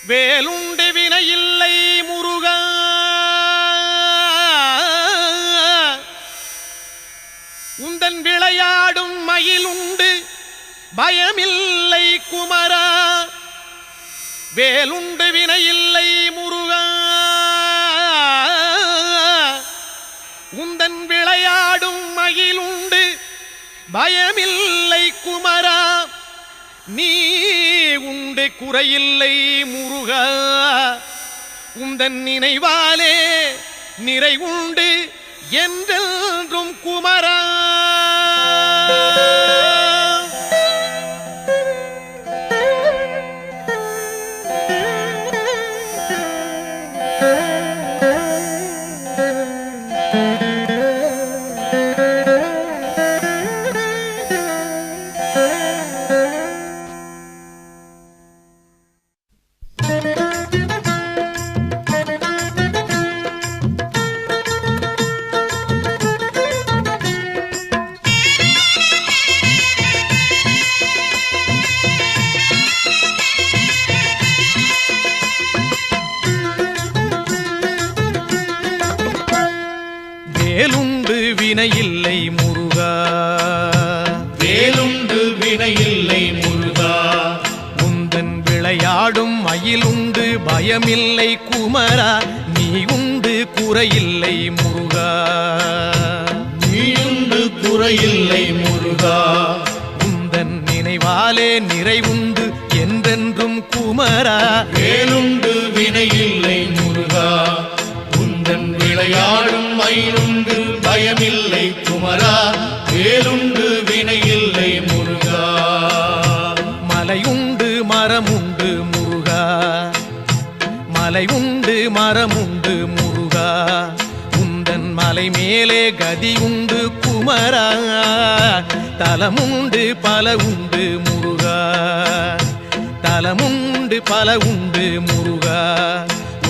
வேலுண்டு வினையில்லை முருகா, உந்தன் விளையாடும் மயிலுண்டு பயமில்லை குமரா. வேலுண்டு வினையில்லை முருகா, உந்தன் விளையாடும் மயிலுண்டு பயமில்லை குமரா. நீ உண்டு குறையில்லை முருகா, உந்தன் நினைவாலே நிறைவுண்டு என்றென்றும் குமரா. வேலுண்டு வினையில்லை முருகா, வேலுண்டு வினையில்லை முருகா, உந்தன் விளையாடும் மயிலுண்டு பயமில்லை குமரா. நீ உண்டு குறையில்லை முருகா, நீயுண்டு குறையில்லை முருகா, உந்தன் நினைவாலே நிறைவுண்டு என்றென்றும் குமரா. வேலுண்டு வினையில்லை முருகா, உந்தன் விளையாடும் மயிலுண்டு பயமில்லை குமரா. வேலுண்டு வினையில்லை முருகா, மலையுண்டு மரமுண்டு முருகா, மலையுண்டு மரமுண்டு முருகா, உந்தன் மலை மேலே கதியுண்டு குமரா. தலமுண்டு பல உண்டு முருகா, தலமுண்டு பல உண்டு முருகா,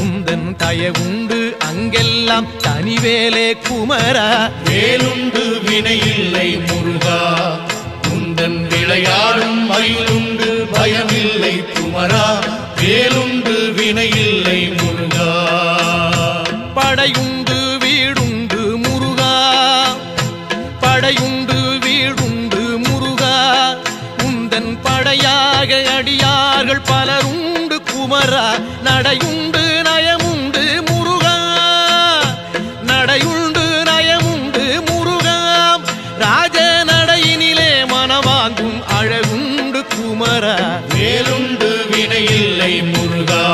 உந்தன் தயவுண்டு அங்கெல்லாம் தனிவேலே குமரா. வேலுண்டு வினையில்லை முருகா, உந்தன் விளையாடும் மயிலுண்டு பயமில்லை குமரா. வேலுண்டு வினையில்லை முருகா, படையுண்டு வீடுண்டு முருகா, படையுண்டு வீடுண்டு முருகா, உந்தன் படையாக அடியார்கள் பலருண்டு குமரா. நடையுண்டு நயமுண்டு முருகா, நடையுண்டு நயமுண்டு முருகா, ராஜ நடையினிலே மனவாங்கும் அழகுண்டு குமரா. வேலுண்டு வினையில்லை முருகா,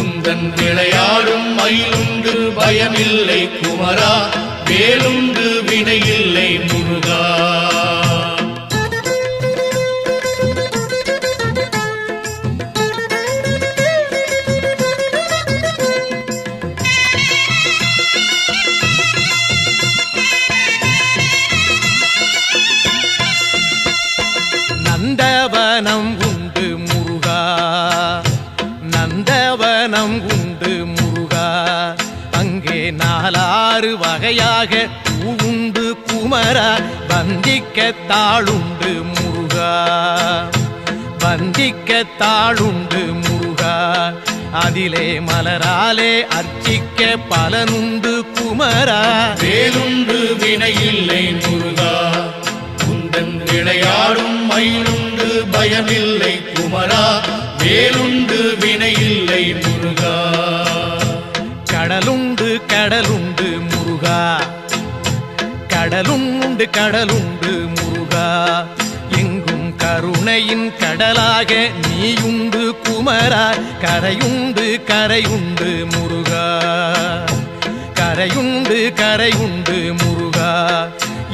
உந்தன் விளையாடும் மயிலுண்டு பயமில்லை குமரா. வேலுண்டு வினையில்லை முருகா, நந்தவனம் உண்டு முருகா, நந்தவனம் உண்டு முருகா, அங்கே நாலாறு வகையாக பூவுண்டு குமரா. வந்திக்க தாளுண்டு முருகா, வந்திக்க தாளுண்டு முருகா, அதிலே மலராலே அர்ச்சிக்க பலனுண்டு குமரா. வேலுண்டு வினையில்லை முருகா, உந்தன் விளையாடும் மயிலுண்டு பயமில்லை குமரா. வேலுண்டு வினையில்லை முருகா, கடலுண்டு கடலுண்டு முருகா, கடலுண்டு கடலுண்டு முருகா, எங்கும் கருணையின் கடலாக நீயுண்டு குமரா. கரையுண்டு கரையுண்டு முருகா, கரையுண்டு கரையுண்டு முருகா,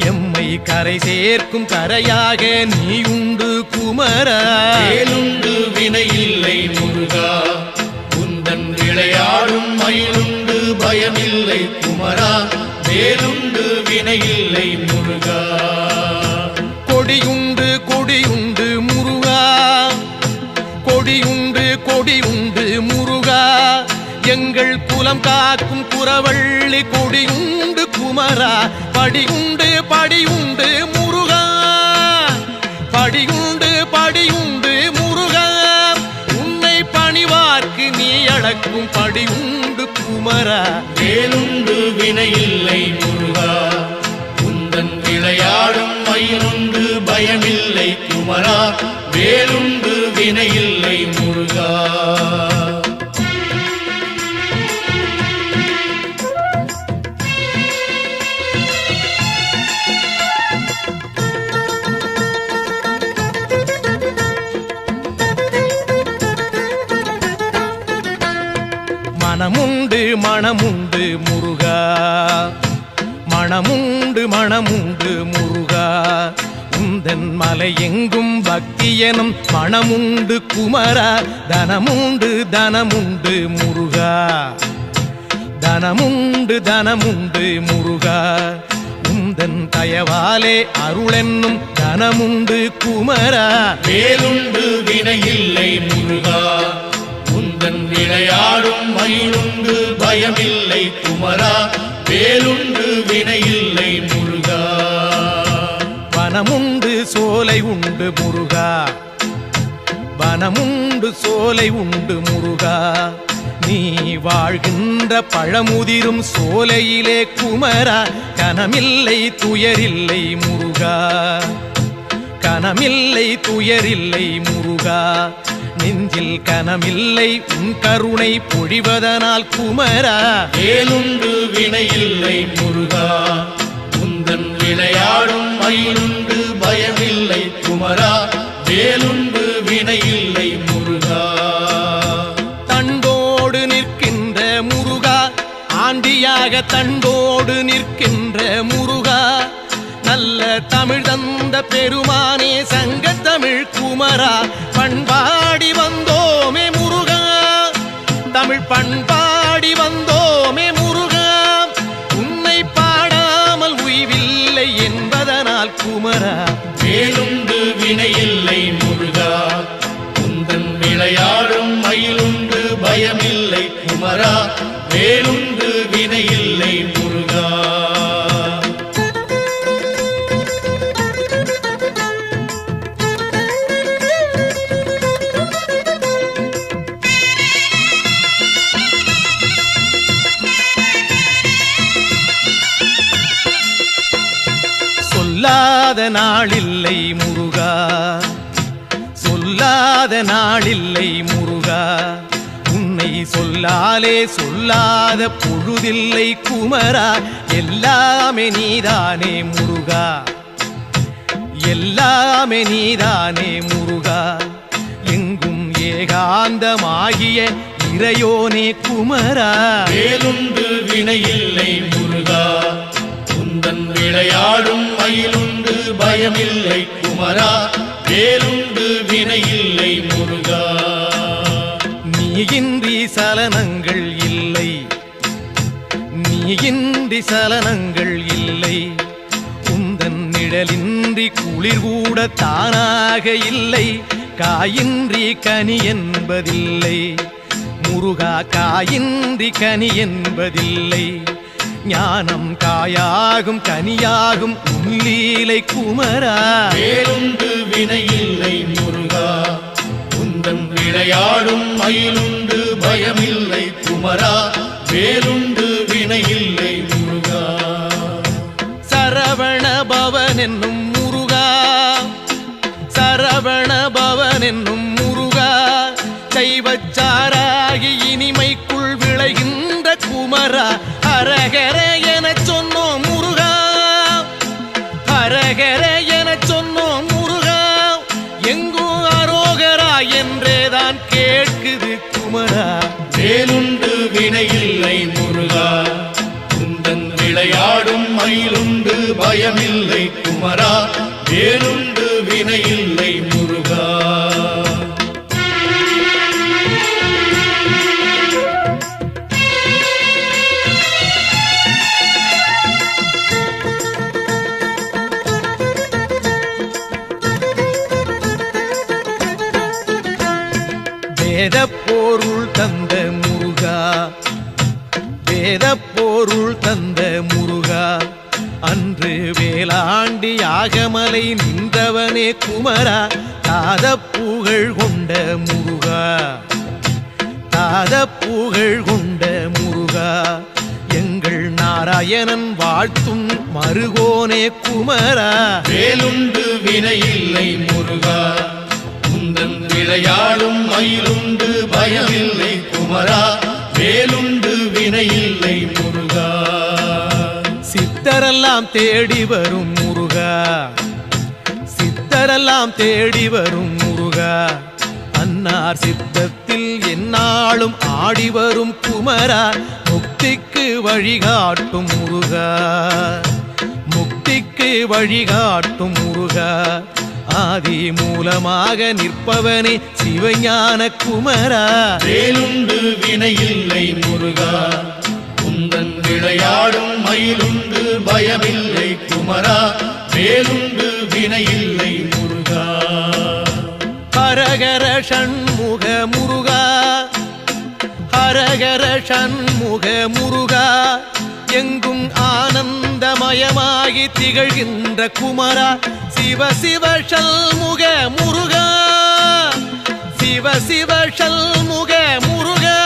எம்மை கரை சேர்க்கும் கரையாக நீயுண்டு குமரா. வேலுண்டு வினையில்லை முருகா, உந்தன் விளையாடும் மயிலுண்டு பயமில்லை குமரா. வேலுண்டு வினையில்லை முருகா, கொடியுண்டு கொடியுண்டு முருகா, கொடியுண்டு கொடியுண்டு முருகா, எங்கள் குலம் காக்கும் குறவள்ளி கொடியுண்டு குமரா. படியுண்டு படியுண்டு முருகா, படியுண்டு படியுண்டு முருகா, உன்னை பணிவார்க்கு அளக்கும் படி உண்டு குமரா. வேலுண்டு வினையில்லை முருகா, உந்தன் விளையாடும் மயிலுண்டு பயமில்லை குமரா. வேலுண்டு வினையில்லை முருகா. மனமுண்டு மனமுண்டு முருகா, மனமுண்டு மனமுண்டு முருகா. உந்தன் மலை எங்கும் பக்தி எனும் மனமுண்டு குமரா. தனமுண்டு தனமுண்டு முருகா, தனமுண்டு தனமுண்டு முருகா. உந்தன் தயவாலே அருளென்னும் தனமுண்டு குமரா. வேலுண்டு வினையில்லை முருகா, உந்தன் விளையாடும் மயிலுண்டு பயமில்லை குமரா. வேலுண்டு வினையில்லை முருகா. வனமுண்டு சோலை உண்டு முருகா, வனமுண்டு சோலை உண்டு முருகா. நீ வாழ்கின்ற பழமுதிரும் சோலையிலே குமரா. கனமில்லை துயரில்லை முருகா, கனமில்லை துயரில்லை முருகா. நெஞ்சில் கனமில்லை உன் கருணை பொழிவதனால் குமரா. வேலுண்டு வினையில்லை முருகா, உந்தன் விளையாடும் மயிலுண்டு பயமில்லை குமரா. வேலுண்டு வினையில்லை முருகா. தண்டோடு நிற்கின்ற முருகா, ஆண்டியாக தண்டோடு நிற்கின்ற முருகா. நல்ல தமிழ் தந்த பெருமானே சங்கத்தமிழ் குமரா. பண்பாடி வந்தோமே முருகா, தமிழ் பண்பாடி வந்தோமே முருகா. உன்னை பாடாமல் உய்வில்லை என்பதனால் குமரா. வேலுண்டு வினையில்லை முருகா, உந்தன் விளையாடும் மயிலுண்டு பயமில்லை குமரா. வேலுண்டு வினையில்லை முருகா. சொல்லாத நாளில்லை முருகா, சொல்லாத நாளில்லை முருகா. உன்னை சொல்லாலே சொல்லாத பொழுதில்லை குமரா. எல்லாமே நீதானே முருகா, எல்லாமே நீதானே முருகா. எங்கும் ஏகாந்தமாகிய இறையோனே குமரா. வேலுண்டு வினையில்லை முருகா, உந்தன் விளையாடும் மயிலுண்டு பயமில்லை குமரா. வேலுண்டு வினையில்லை முருகா. நீயின்றி சலனங்கள் இல்லை, நீயின்றி சலனங்கள் இல்லை. உந்தன் நிழலின்றி குளிர் கூட தானாக இல்லை. காயின்றி கனி என்பதில்லை முருகா, காயின்றி கனி என்பதில்லை. ஞானம் காயாகும் கனியாகும் உள்ளீலை குமரா. வேலுண்டு வினையில்லை முருகா, உந்தன் விளையாடும் மயிலுண்டு பயமில்லை குமரா. வேலுண்டு வினையில்லை முருகா. சரவண பவன் என்னும் முருகா, சரவண பவன் என்னும் முருகா. சைவச்சாராகி இனிமைக்குள் விளைகின்ற குமரா. ஹரஹர என சொன்னோம் முருகா, ஹரஹர என சொன்னோம் முருகா. எங்கும் அரோகரா என்றேதான் கேட்குது குமரா. வேலுண்டு வினையில்லை முருகா, உந்தன் விளையாடும் மயிலுண்டு பயமில்லை குமரா. வேலுண்டு வினையில்லை முருகா. வேதப்பொருள் தந்த முருகா, வேதப்பொருள் தந்த முருகா. அன்று வேளாண்டி யாகமலை நின்றவனே குமரா. தாத புகழ் கொண்ட முருகா, பொல்லாத புகழ் கொண்ட முருகா எங்கள் நாராயணன் வாழ்த்தும் மருகோனே குமரா வேலுண்டு வினையில்லை முருகா உந்தன் விளையாடும் மயிலுண்டு பயமில்லை குமரா வேலுண்டு வினையில்லை முருகா சித்தரெல்லாம் தேடி வரும் முருகா சித்தரெல்லாம் தேடி வரும் முருகா அன்னார் சித்தத்தில் எந்நாளும் ஆடி வரும் குமரா முக்திக்கு வழிகாட்டும் முருகா முக்திக்கு வழிகாட்டும் முருகா ஆதி மூலமாக நிற்பவனே சிவஞான குமரா வேலுண்டு வினையில்லை முருகா உந்தன் விளையாடும் மயிலுண்டு பயமில்லை குமரா வேலுண்டு வினையில்லை முருகா ஹரஹர ஷண்முக முருகா ஹரஹர ஷண்முக முருகா எங்கும் ஆனந்தமயமாகி திகழ்கின்ற குமரா சிவ சிவ ஷண்முக முருகா சிவ சிவ ஷண்முக முருகா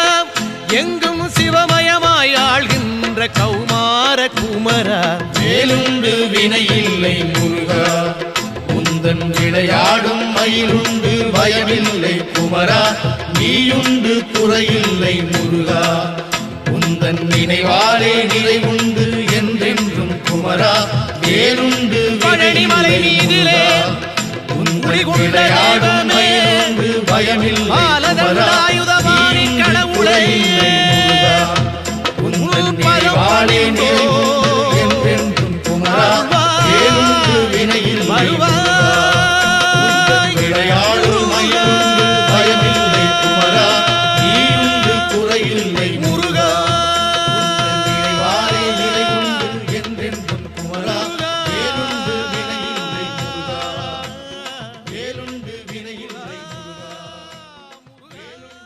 எங்கும் சிவமயமாய் ஆள்கின்ற கௌமார குமரா வேலுண்டு வினையில்லை முருகா உந்தன் விளையாடும் மயிலுண்டு பயமில்லை குமரா நீயுண்டு குறையில்லை முருகா உந்தன் நினைவாலே நிறைவுண்டு என்றென்றும் குமரா வேலுண்டு பழனிமலை மீதிலே உந்தன் விளையாடும் மயிலுண்டு பயமில்லை குமரா நீயுண்டு குறையில்லை முருகா உந்தன் நினைவாலே நிறைவுண்டு என்றென்றும் குமரா வேலுண்டு வினையில்லை முருகா உந்தன் விளையாடும் மயிலுண்டு பயமில்லை குமரா நீயுண்டு குறையில்லை முருகா உந்தன் நினைவாலே நிறைவுண்டு என்றென்றும் குமரா வேலுண்டு வினையில்லை முருகா வேலுண்டு வினையில்லை முருகா வேலுண்டு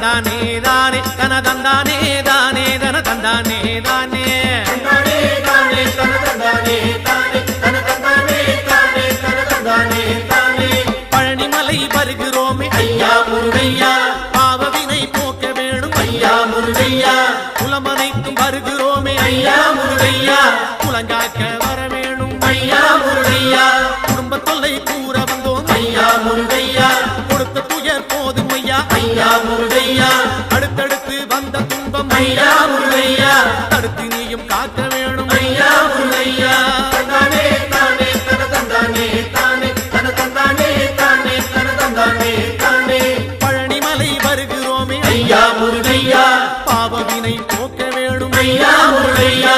தந்தானே தானே தன தந்தானே தானே தன தந்தானே தானே பழனிமலை வருகிறோமே ஐயா முருகையா பாவவினை போக்க வேணும் ஐயா முருகையா குலமனைக்கும் வருகிறோமே ஐயா முருகையா குலங்காக்க வர வேணும் ஐயா முருகையா குடும்ப தொல்லை கூற வந்தோம் ஐயா முருகையா கொடுத்த துயர் போதும் ஐயா ஐயா முருகையா அடுத்தடுத்து வந்த துன்பம் ஐயா முருகையா தடுத்து நீயும் காக்க வேணும் ஐயா முருகையா தந்தானே தானே தன தந்தானே தானே தன தந்தானே தானே தன தந்தானே தானே பழனிமலை வருகிறோமே ஐயா முருகையா பாவவினை போக்க வேணும் ஐயா முருகையா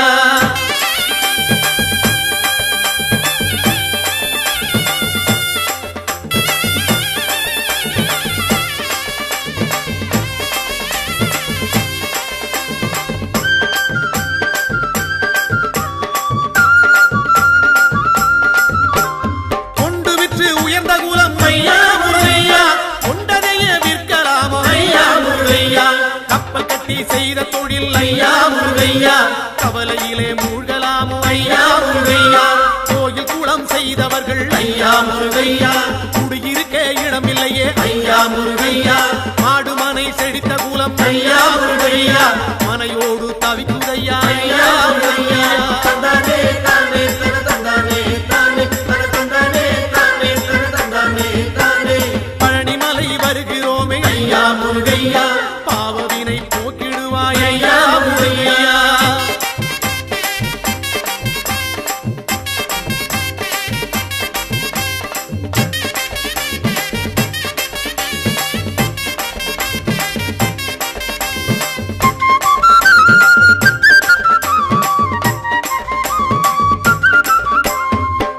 கொண்டு விற்று உயர்ந்த குலம் ஐயா முருகையா கொண்டதைய விற்கலாமோ ஐயா முருகையா கப்பல் கட்டி செய்த தொழில் ஐயா முருகையா கவலையிலே மூழ்கலாமோ ஐயா முருகையா கோயில் குளம் செய்தவர்கள் ஐயா முருகையா குடியிருக்க இடமில்லையே ஐயா முருகையா மாடு மனை செழித்த குலம் ஐயா முருகையா மனையோடு தவிக்குதையா ஐயா முருகையா தந்தானே தானே தன தந்தானே தானே தன தந்தானே தானே தன தந்தானே தானே பழனிமலை வருகிறோமே ஐயா முருகையா பாவவினை போக்கிடுவாய் ஐயா முருகையா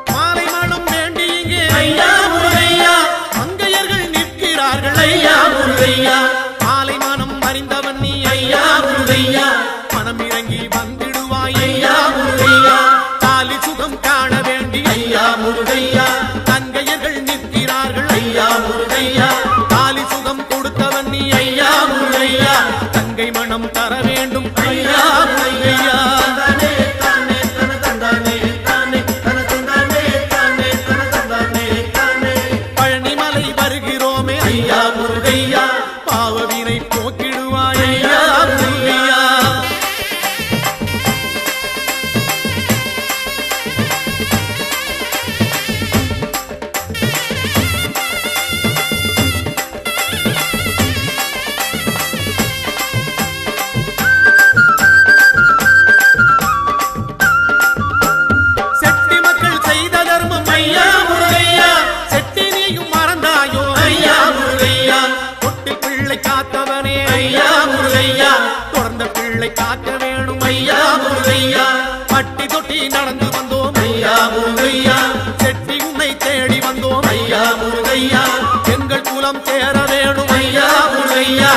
மாலை மனம் வேண்டி இங்கே ஐயா முருகையா மங்கையர்கள் நிற்கிறார்கள் ஐயா முருகையா மாலை மனம் அறிந்தவன் நீ ஐயா முருகையா மனம் இறங்கி வந்திடுவாய் ஐயா முருகையா தாலி சுகம் காண வேண்டி ஐயா முருகையா தங்கையர்கள் நிற்கிறார்கள் ஐயா முருகையா தாலி சுகம் கொடுத்தவன் நீ ஐயா முருகையா தங்கை மனம் தர வேண்டும் ஐயா முருகையா தந்தானே தானே தன தந்தானே தானே தன தந்தானே தானே தன தந்தானே தானே பழனிமலை வருகிறோமே ஐயா முருகையா பாவவினை போக்கிடுவாய் ஐயா முருகையா செட்டி மக்கள் செய்த தர்மம் ஐயா முருகையா செட்டி நீயும் மறந்தாயோ ஐயா முருகையா தொட்டி பிள்ளை காத்தவனே ஐயா முருகையா தொடர்ந்த பிள்ளை காக்க வேணும் ஐயா முருகையா பட்டி தொட்டி நடந்து வந்தோம் ஐயா முருகையா செட்டி உன்னை தேடி வந்தோம் ஐயா முருகையா எங்கள் குலம் சேர வேணும் ஐயா முருகையா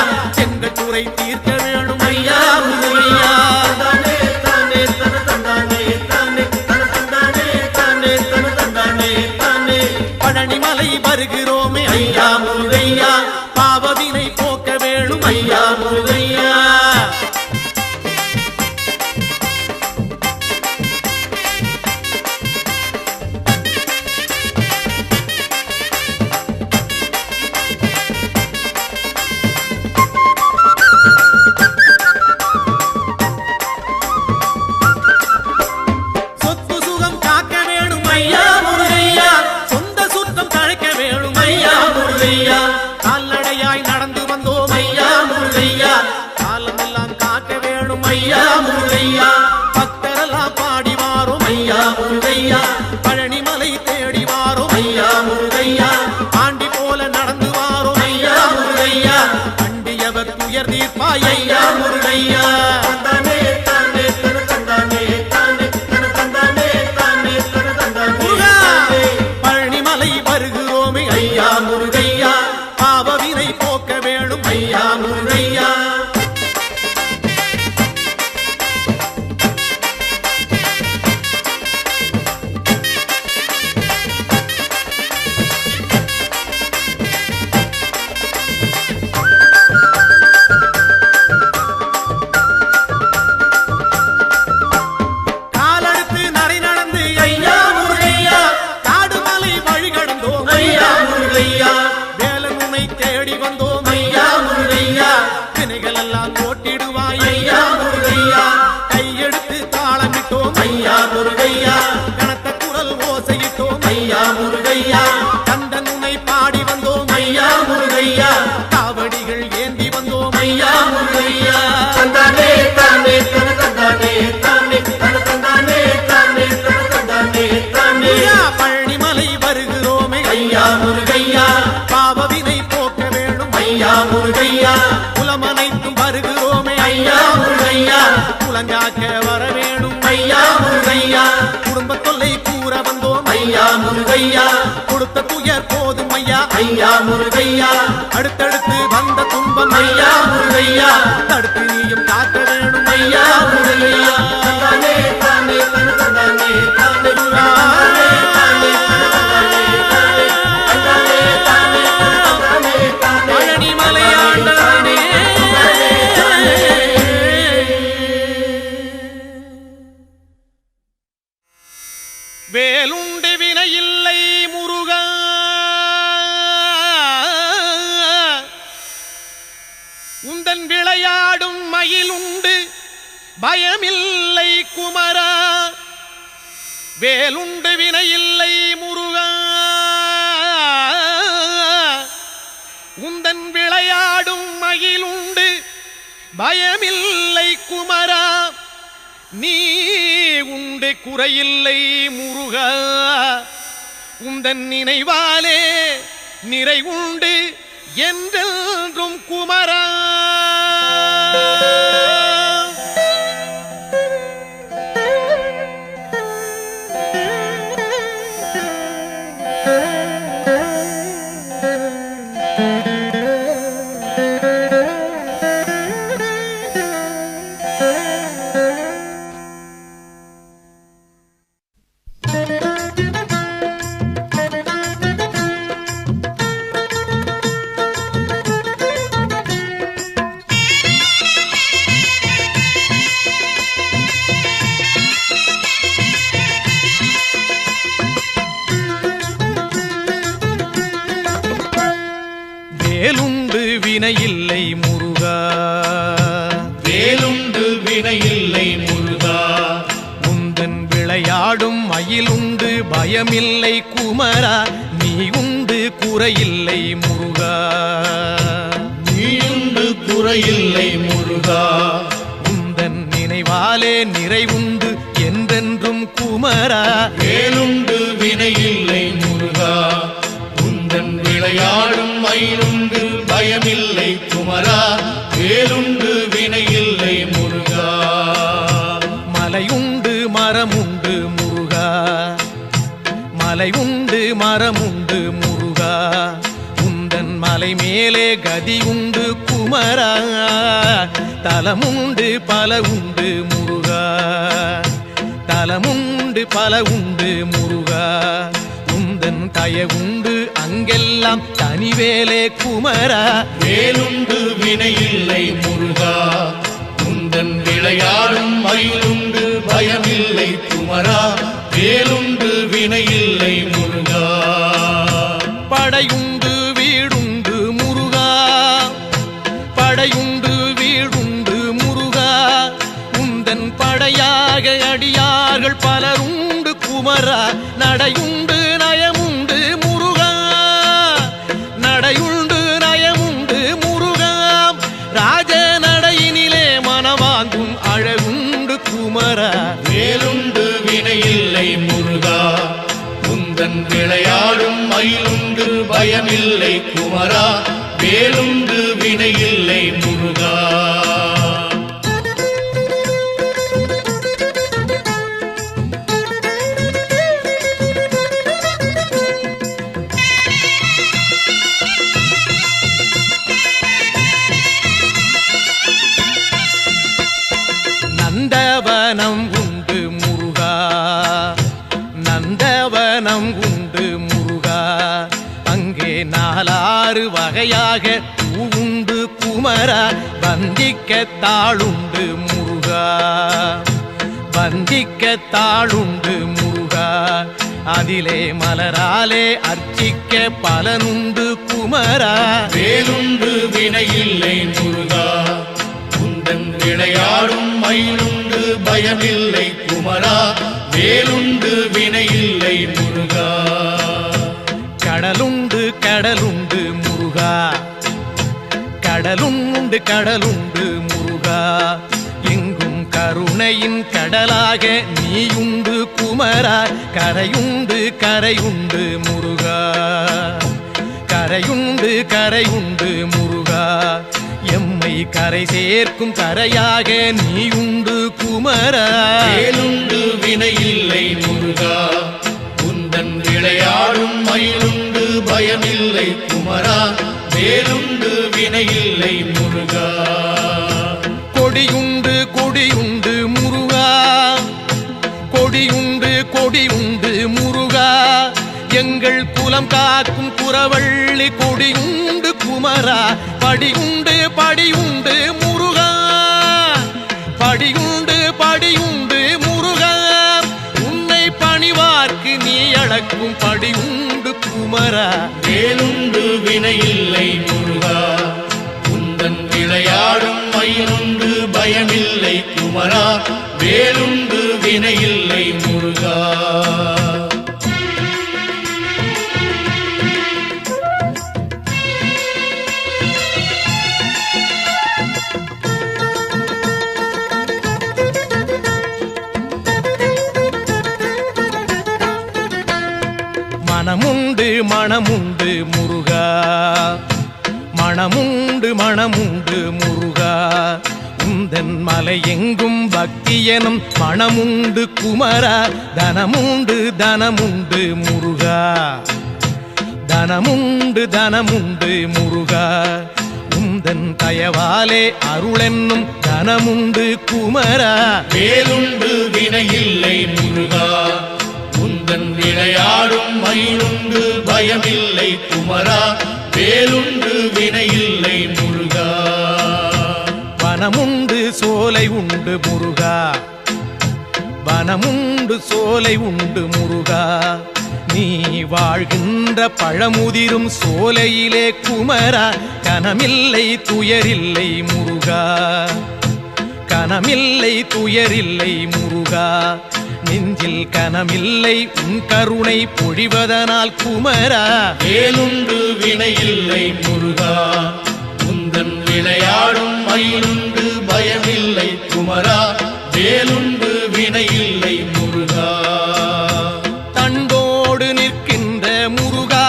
எங்கள் குறை தீர்க்க வேணும் ஐயா முருகையா தந்தானே தானே தன தந்தானே தானே தன தந்தானே தானே தன தந்தானே தானே பழனிமலை வருகிறோமே ஐயா முருகையா பாவவினை போக்க வேணும் ஐயா முருகையா சொத்து சுகம் காக்க வேணும் ஐயா முருகையா சொந்த சுத்தம் தழைக்க வேணும் ஐயா முருகையா கால்நடையாய் நடந்து வந்தோம் ஐயா முருகையா காலமெல்லாம் காக்க வேணும் ஐயா முருகையா பக்தரெல்லாம் பாடி வாரோம் ஐயா முருகையா பழனிமலை தேடி வாரோம் ஐயா முருகையா ஆண்டி போல நடந்து வாரோம் ஐயா முருகையா அண்டியவர் துயர் தீர்ப்பாய் ஐயா முருகையா தந்தானே தானே தன தந்தானே தானே தன தந்தானே தானே தன தந்தானே முருகா தானே பழனிமலை வருகிறோமே ஐயா முருகையா பாவவினை போக்க வேணும் ஐயா முருகையா வினைகள் எல்லாம் ஓட்டிடுவாய் ஐயா முருகையா கையெடுத்து தாளமிட்டோம் ஐயா முருகையா கனத்த குரல் ஓசையிட்டோம் ஐயா முருகையா கந்தன் உன்னை பாடி வந்தோம் ஐயா முருகையா காவடிகள் ஏந்தி வந்தோம் ஐயா முருகையா தந்தானே தானே தன தந்தானே தானே தன தந்தானே தானே தன தந்தானே தானே பழனிமலை வருகிறோமே ஐயா முருகையா பாவவினை போக்க வேணும் ஐயா முருகையா குலமனைத்தும் வருகிறோமே ஐயா முருகையா குலங்காக்க வர வேணும் ஐயா முருகையா குடும்ப தொல்லை கூற வந்தோம் ஐயா முருகையா கொடுத்த துயர் போதும் ஐயா ஐயா முருகையா அடுத்தடுத்து வந்த துன்பம் ஐயா முருகையா தடுத்து நீயும் காக்க வேணும் ஐயா முருகையா தந்தானே தானே தன தந்தானே தானே தந்தானே தானே தன தந்தானே தானே தந்தானே தானே தன தந்தானே தானே பழனிமலை ஆண்டவனே வேலுண்டு வினையில்லை முருகா உந்தன் விளையாடும் மயிலுண்டு பயமில்லை குமரா வேலுண்டு வினையில்லை முருகா உந்தன் விளையாடும் மயிலுண்டு பயமில்லை குமரா நீ உண்டு குறையில்லை முருகா உந்தன் நினைவாலே நிறைவுண்டு என்றென்றும் குமரா வேலுண்டு வினையில்லை முருகா வேலுண்டு வினையில்லை முருகா உந்தன் விளையாடும் மயிலுண்டு பயமில்லை குமரா நீ உண்டு குறையில்லை முருகா நீயுண்டு குறையில்லை முருகா உந்தன் நினைவாலே நிறைவுண்டு என்றென்றும் குமரா வேலுண்டு வினையில்லை முருகா உந்தன் விளையாடும் மயிலுண்டு பயமில்லை குமரா வேலுண்டு வினையில்லை முருகா மலையுண்டு மரமுண்டு முருகா மலையுண்டு மரமுண்டு முருகா உந்தன் மலை மேலே கதி உண்டு குமரா தலமுண்டு பல உண்டு முருகா தலமுண்டு பல உண்டு முருகா உந்தன் தயவுண்டு அங்கெல்லாம் தனிவேலே குமரா வேலுண்டு வினையில்லை முருகா உந்தன் விளையாடும் மயிலுண்டு பயமில்லை குமரா வேலுண்டு வினையில்லை முருகா படையுண்டு வீடுண்டு முருகா படையுண்டு வீடுண்டு முருகா உந்தன் படையாக அடியார்கள் பலருண்டு குமரா நடையுண்டு நயமுண்டு முருகா நடையுண்டு நயமுண்டு முருகா ராஜ நடையினிலே மனவாங்கும் அழகுண்டு குமரா வேலுண்டு வினையில்லை முருகா உந்தன் விளையாடும் மயிலுண்டு பயமில்லை குமரா வேலுண்டு வினையில்லை முருகா நந்தவனம் உண்டு முருகா நந்தவனம் உண்டு முருகா அங்கே நாலாறு வகையாக பூவுண்டு குமரா வந்திக்க தாளுண்டு முருகா வந்திக்க தாளுண்டு முருகா அதிலே மலராலே அர்ச்சிக்க பலனுண்டு குமரா வேலுண்டு வினையில்லை முருகா பயமில்லை குமரா, வேலுண்டு வினையில்லை முருகா. கடலுண்டு கடலுண்டு முருகா, கடலுண்டு கடலுண்டு முருகா, எங்கும் கருணையின் கடலாக நீயுண்டு குமரா. கரையுண்டு கரையுண்டு முருகா, கரையுண்டு கரையுண்டு முருகா, எம்மை கரை சேர்க்கும் கரையாக நீயுண்டு குமரா. வேலுண்டு வினையில்லை முருகா, உந்தன் விளையாடும் மயிலுண்டு பயமில்லை குமரா, வேலுண்டு வினையில்லை முருகா. கொடியுண்டு கொடியுண்டு முருகா, கொடியுண்டு கொடியுண்டு முருகா, எங்கள் குலம் காக்கும் குறவள்ளி கொடியுண்டு குமரா. படியுண்டு படியுண்டு முருகா, படியுண்டு படியுண்டு முருகா, உன்னை பணிவார்க்கு நீ அளக்கும் படியுண்டு குமரா. வேலுண்டு வினையில்லை முருகா, உந்தன் விளையாடும் மயிலுண்டு பயமில்லை குமரா, வேலுண்டு வினையில்லை முருகா. மனமுண்டு மனமுண்டு முருகா, மனமுண்டு மனமுண்டு முருகா, உந்தன் மலை எங்கும் பக்தி எனும் மனமுண்டு குமரா. தனமுண்டு தனமுண்டு முருகா, தனமுண்டு தனமுண்டு முருகா, உந்தன் தயவாலே அருளென்னும் தனமுண்டு குமரா. வேலுண்டு வினையில்லை முருகா, உந்தன் விளையாடும் மயிலுண்டு பயமில்லை குமரா, வேலுண்டு வினையில்லை முருகா. வனமுண்டு சோலை உண்டு முருகா, வனமுண்டு சோலை உண்டு முருகா, நீ வாழ்கின்ற பழமுதிரும் சோலையிலே குமரா. கனமில்லை துயரில்லை முருகா, கனமில்லை துயரில்லை முருகா, நெஞ்சில் கனமில்லை உன் கருணை பொழிவதனால் குமரா. வேலுண்டு வினையில்லை முருகா, உந்தன் விளையாடும் மயிலுண்டு பயமில்லை குமரா, வேலுண்டு வினையில்லை முருகா. தண்டோடு நிற்கின்ற முருகா,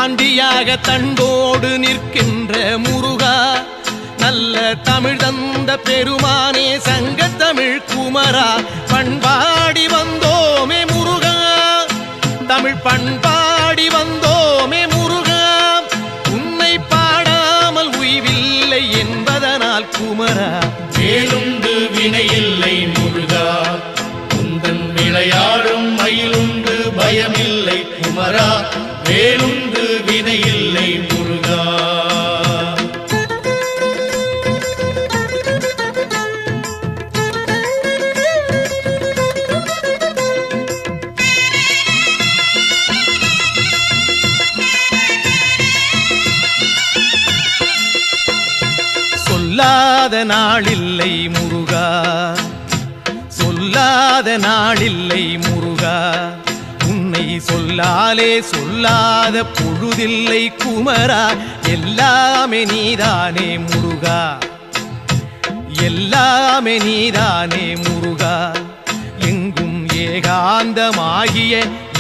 ஆண்டியாக தண்டோடு நிற்கின்ற முருகா, நல்ல தமிழ் தந்த பெருமானே சங்க தமிழ் குமரா. பண்பாடி வந்தோமே முருகா, தமிழ் பண்பாடி வந்தோமே முருகா, உன்னை பாடாமல் உய்வில்லை என்பதனால் குமரா. வேலுண்டு வினையில்லை முருகா, உந்தன் விளையாடும் மயிலுண்டு பயமில்லை குமரா, வேலுண்டு வினையில்லை முருகா. சொல்லாத நாளில்லை முருகா, சொல்லாத நாளில்லை முருகா, உன்னை சொல்லாலே சொல்லாத பொழுதில்லை குமரா. எல்லாமே நீதானே முருகா, எல்லாமே நீதானே முருகா, எங்கும் ஏகாந்தமாகிய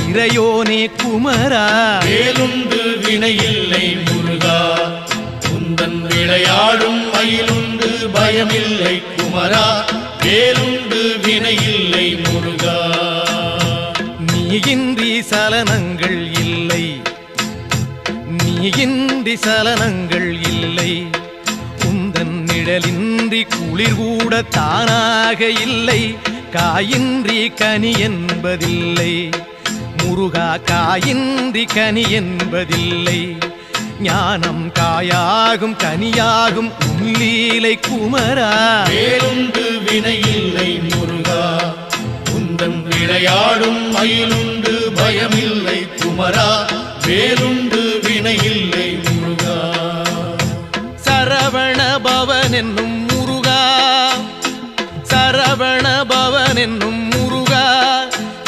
இறையோனே குமரா. வேலுண்டு வினையில்லை முருகா, உந்தன் விளையாடும் மயிலுண்டு பயமில்லை குமரா, வேலுண்டு வினையில்லை முருகா. நீயின்றி சலனங்கள் இல்லை, நீயின்றி சலனங்கள் இல்லை, உந்தன் நிழலின்றி குளிர் கூட தானாக இல்லை. காயின்றி கனி என்பதில்லை முருகா, காயின்றி கனி என்பதில்லை. ஞானம் காயாகும் கனியாகும் உன்லீலை குமரா. வேலுண்டு வினையில்லை முருகா, உந்தன் விளையாடும் மயிலுண்டு பயமில்லை குமரா, வேலுண்டு வினையில்லை முருகா. சரவண பவன் என்னும் முருகா, சரவண சரவண பவன் என்னும் முருகா,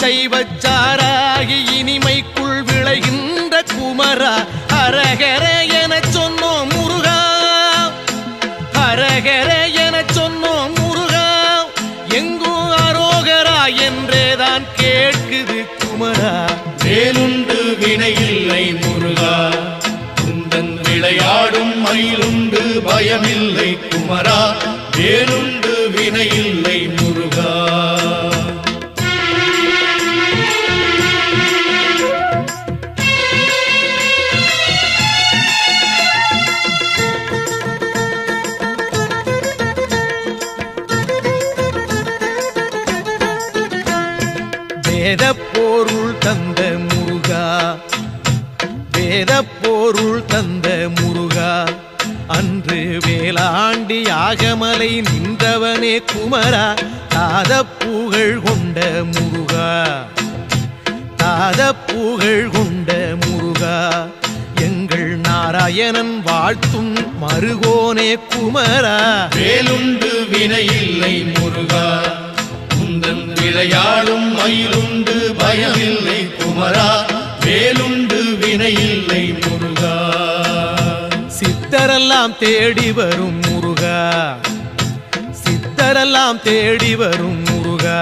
சைவச்சாராகி இனிமைக்குள் விளைகின்ற குமரா, ஹரஹர எனச் சொன்னோம் முருகா, ஹரஹர எனச் சொன்னோம் முருகா, எங்கும் அரோகரா என்றேதான் கேட்குது குமரா. வேலுண்டு வினையில்லை முருகா, குந்தன் விளையாடும் மயிலுண்டு பயமில்லை குமரா, வேலுண்டு வினையில்லை முருகா. வேதப்பொருள் தந்த முருகா, வேதப்பொருள் தந்த முருகா, அன்று வேளாண்டி யாகமலை நின்றவனே குமரா, தாதப்புகழ் கொண்ட முருகா, தாதப்புகழ் கொண்ட முருகா, எங்கள் நாராயணன் வாழ்த்தும் மருகோனே குமரா. வேலுண்டு வினையில்லை முருகா, குந்தன் விளையாடும் மயிலுண்டு பயமில்லை குமரா, வேலுண்டு வினையில்லை முருகா. சித்தரெல்லாம் தேடி வரும் முருகா, சித்தரெல்லாம் தேடி வரும் முருகா,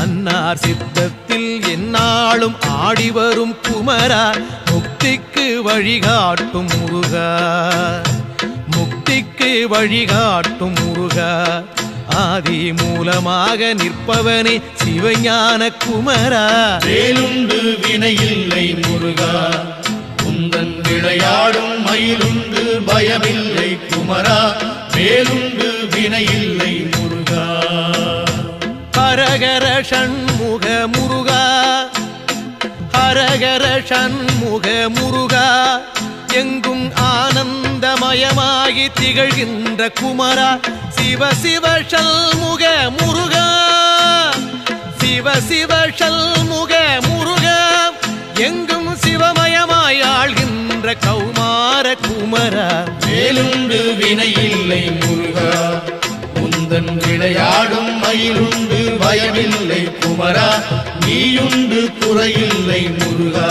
அன்னார் சித்தத்தில் எந்நாளும் ஆடி வரும் குமரா, முக்திக்கு வழிகாட்டும் முருகா, முக்திக்கு வழிகாட்டும் முருகா, ஆதி மூலமாக நிற்பவனே சிவஞான குமரா. வேலுண்டு வினையில்லை முருகா, குந்தன் விளையாடும் மயிலுண்டு பயமில்லை குமரா, வேலுண்டு வினையில்லை முருகா. ஹரஹர ஷண்முக முருகா, ஹரஹர ஷண்முக முருகா, எங்கும் ஆனந்தமயமாகி திகழ்கின்ற குமரா, சிவ சிவ ஷண்முக முருகா, சிவ சிவ ஷண்முக முருகா, எங்கும் சிவமயமாய் ஆள்கின்ற கௌமார குமரா. வேலுண்டு வினையில்லை முருகா, குந்தன் விளையாடும் மயிலுண்டு பயமில்லை குமரா, நீயுண்டு குறையில்லை முருகா,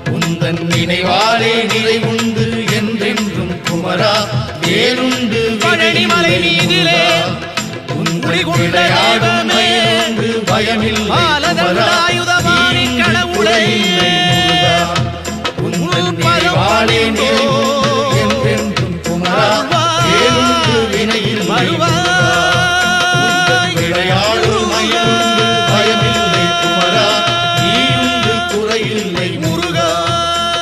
குந்தன் நினைவாலே நிறைவுண்டு என்றென்றும் குமரா, வேலுண்டு பழனிமலை மீதிலே குந்தன் விளையாடும் மயிலுண்டு பயமில்லை குமரா, நீயுண்டு குறையில்லை முருகா, குந்தன் நினைவாலே நிறைவுண்டு என்றென்றும் குமரா, வேலுண்டு வினையில்லை முருகா, குந்தன் விளையாடும் மயிலுண்டு பயமில்லை குமரா, நீயுண்டு குறையில்லை முருகா,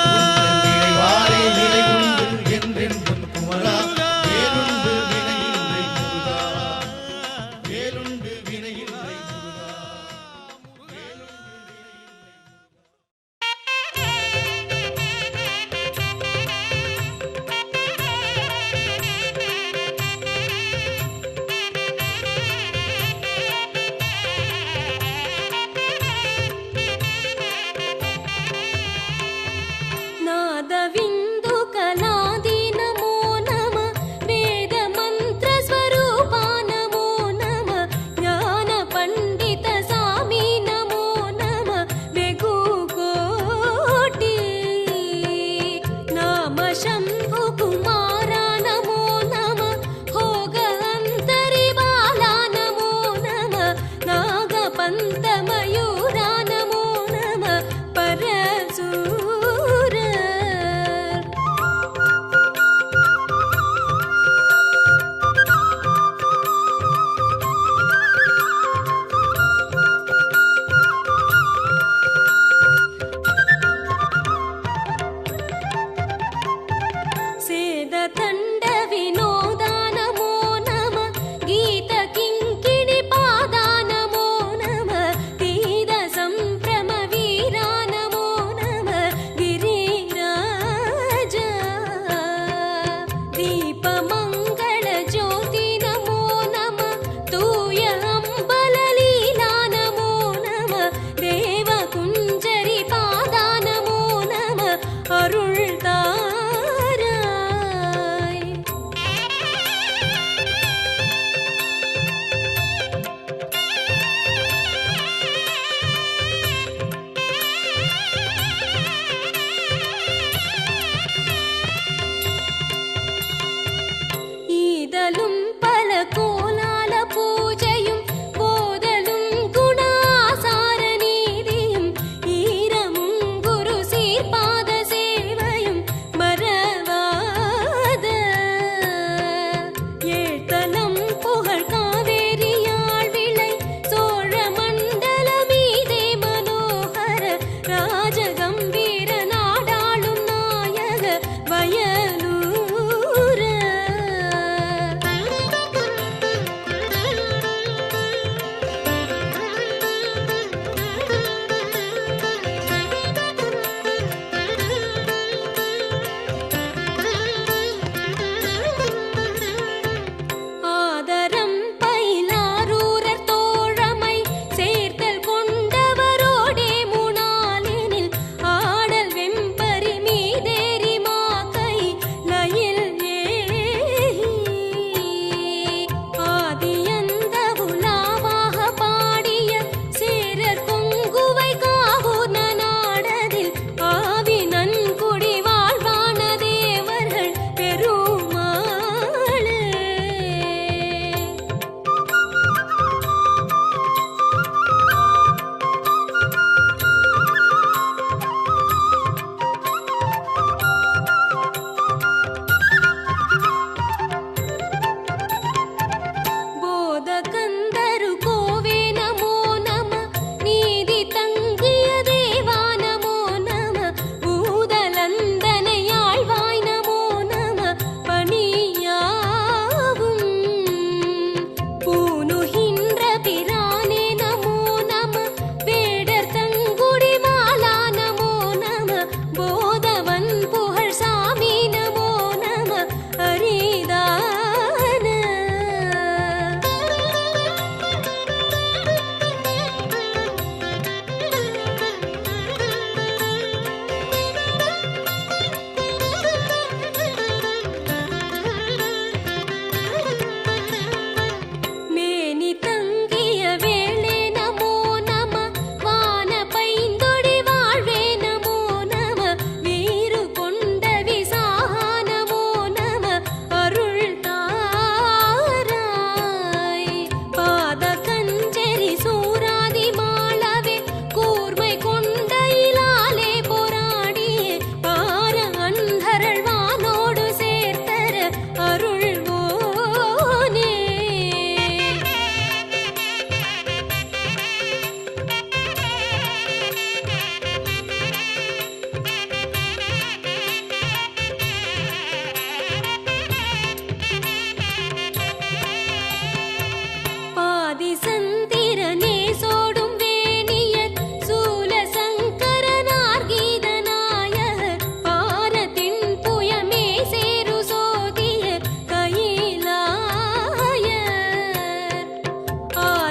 குந்தன் நினைவாலே நிறைவுண்டு என்றென்றும் குமரா, வேலுண்டு வினையில்லை முருகா, வேலுண்டு வினையில்லை முருகா, வேலுண்டு வினையில்லை.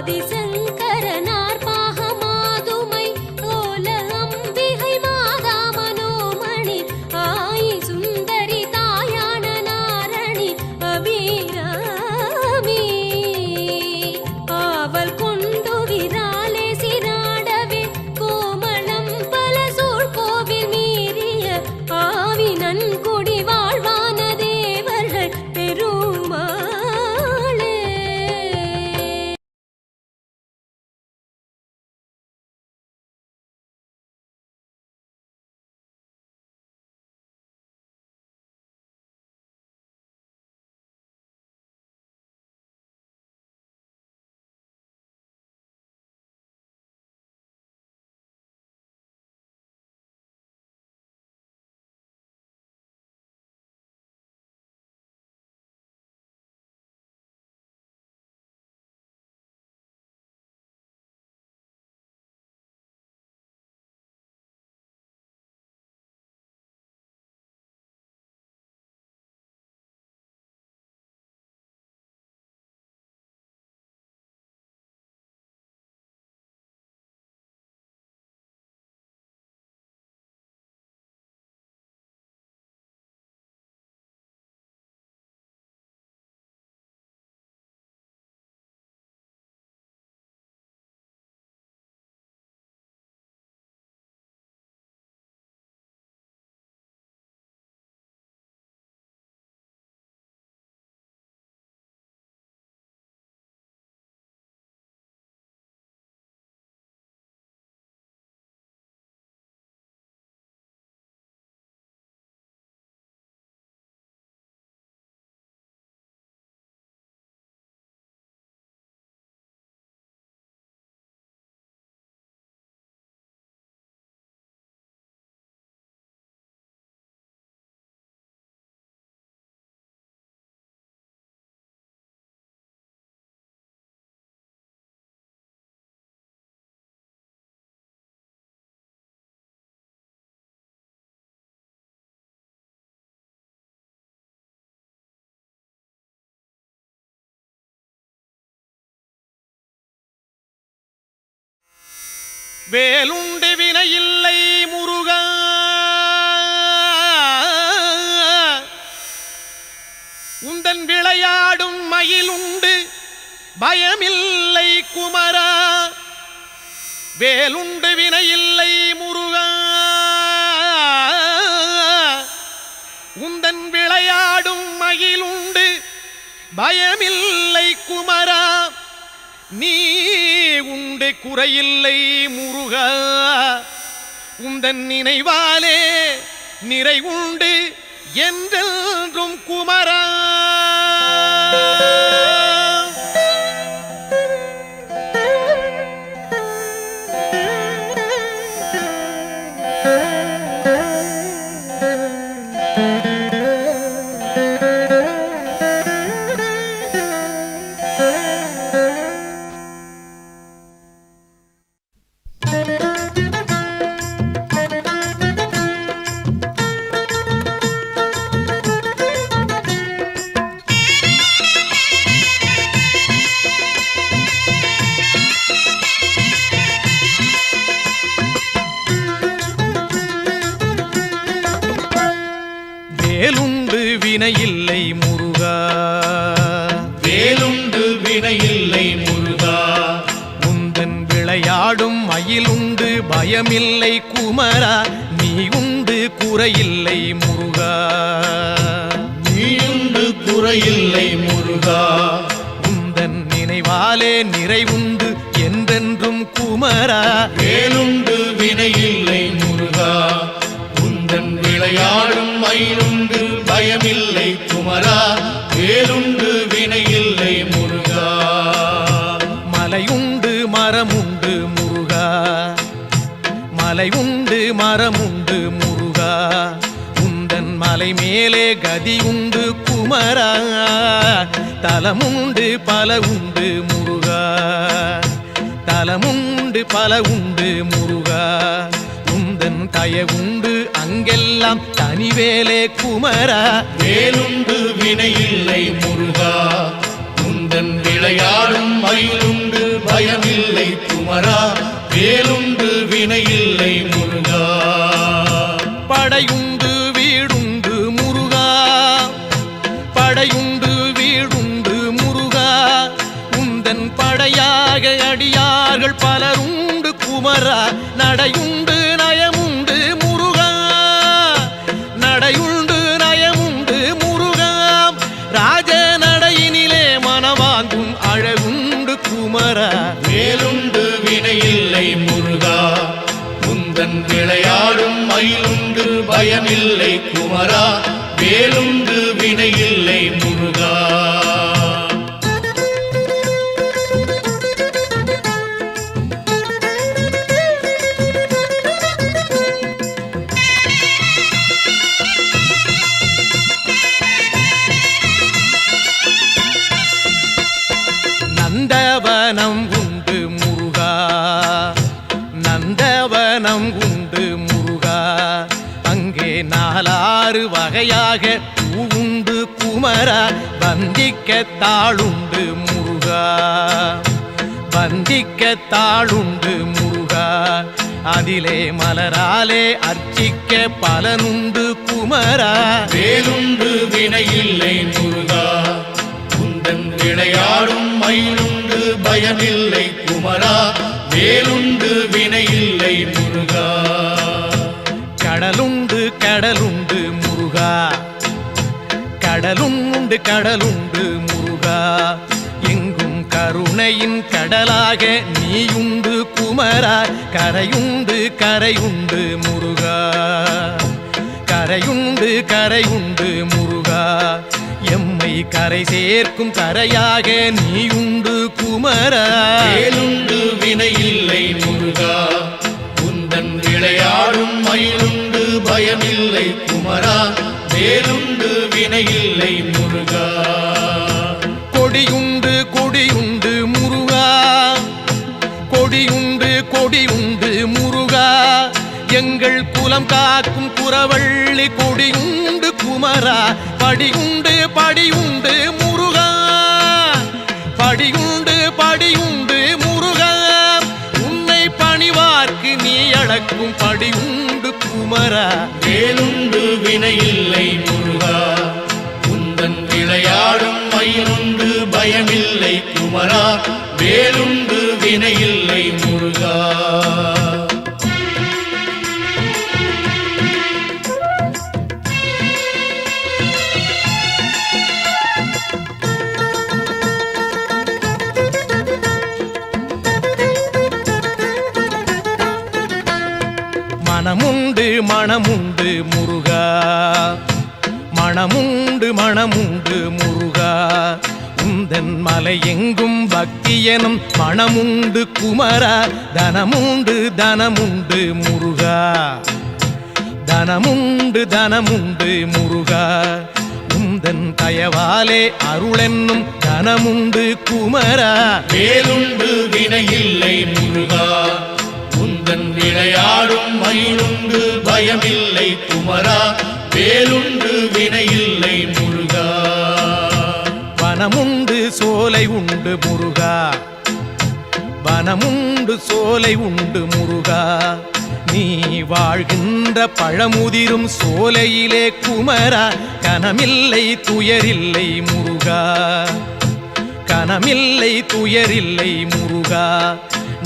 ஆதிசங்கரனார் பாகமாதுமை ஓல அம்பிகை மாதா மனோமணி ஆயி சுந்தரி தாயான நாரணி அபிராமி ஆவல் கொண்டு விராலே சிராடவே கோமளம் பல சூழ் கோவில் மீறிய ஆவி நன்குடி வாழ்வான தேவர்கள் பெருமாளே. வேலுண்டு வினையில்லை முருகா உந்தன் விளையாடும் மயிலுண்டு பயமில்லை குமரா வேலுண்டு வினையில்லை முருகா உந்தன் விளையாடும் மயிலுண்டு பயமில்லை குமரா நீ உண்டு குறையில்லை முருகா உந்தன் நினைவாலே நிறை உண்டு என்றென்றும் குமரா வேலுண்டு வினையில்லை முருகா வேலுண்டு வினையில்லை முருகா உந்தன் விளையாடும் மயிலுண்டு பயமில்லை குமரா நீ உண்டு குறையில்லை முருகா நீயுண்டு குறையில்லை முருகா உந்தன் நினைவாலே நிறைவுண்டு என்றென்றும் குமரா வேலுண்டு வினையில்லை முருகா உந்தன் விளையாடும் மயிலுண்டு பயமில்லை குமரா வேலுண்டு வினையில்லை முருகா மலையுண்டு மரமுண்டு முருகா மலையுண்டு மரமுண்டு முருகா உந்தன் மலை மேலே கதியுண்டு குமரா தலமுண்டு பல உண்டு முருகா தலமுண்டு பல உண்டு முருகா உந்தன் தயவுண்டு அங்கெல்லாம் தனிவேலே குமரா வேலுண்டு வினையில்லை முருகா உந்தன் விளையாடும் மயிலுண்டு நாள் பலருண்டு குமரா நடையுண்டு நயமுண்டு முருகா நடையுண்டு நயமுண்டு முருகா ராஜ நடையினிலே மனவாங்கும் அழகுண்டு குமரா வேலுண்டு வினையில்லை முருகா முந்தன் விளையாடும் மயிலுண்டு பயமில்லை குமரா வேலுண்டு வினையில்லை முருகா நந்தவனம் உண்டு முருகா நந்தவனம் உண்டு முருகா அங்கே நாலாறு வகையாக பூவுண்டு குமரா வந்திக்க தாளுண்டு முருகா வந்திக்க தாளுண்டு முருகா அதிலே மலராலே அர்ச்சிக்க பலனுண்டு குமரா வேலுண்டு வினையில்லை முருகா முந்தன் விளையாடும் மயிலுண்டு பயமில்லை குமரா வேலுண்டு வினையில்லை முருகா கடலுண்டு கடலுண்டு முருகா கடலுண்டு கடலுண்டு முருகா எங்கும் கருணையின் கடலாக நீயுண்டு குமரா கரையுண்டு கரையுண்டு முருகா கரையுண்டு கரையுண்டு முருகா எம்மை கரை சேர்க்கும் கரையாக நீயுண்டு குமரா வேலுண்டு வினையில்லை முருகா முந்தன் விளையாடும் மயிலுண்டு பயமில்லை குமரா வேலுண்டு வினையில்லை முருகா கொடியுண்டு கொடியுண்டு முருகா கொடியுண்டு கொடியுண்டு முருகா எங்கள் குலம் காக்கும் குறவள்ளி கொடியுண்டு குமரா படியுண்டு படியுண்டு முருகா படியுண்டு படியுண்டு முருகா உன்னை பணிவார்க்கு நீ அளக்கும் படியுண்டு குமரா வேலுண்டு வினையில்லை முருகா முந்தன் விளையாடும் மயிலுண்டு பயமில்லை குமரா வேலுண்டு வினையில்லை முருகா மனமுண்டு மனமுண்டு முருகா மனமுண்டு மனமுண்டு முருகா உந்தன் மலை எங்கும் பக்தி எனும் மனமுண்டு குமரா தனமுண்டு தனமுண்டு முருகா தனமுண்டு தனமுண்டு முருகா உந்தன் தயவாலே அருளென்னும் தனமுண்டு குமரா வேலுண்டு வினையில்லை முருகா முந்தன் விளையாடும் மயிலுண்டு பயமில்லை குமரா வேலுண்டு வினையில்லை முருகா வனமுண்டு சோலை உண்டு முருகா வனமுண்டு சோலை உண்டு முருகா நீ வாழ்கின்ற பழமுதிரும் சோலையிலே குமரா கனமில்லை துயரில்லை முருகா கனமில்லை துயரில்லை முருகா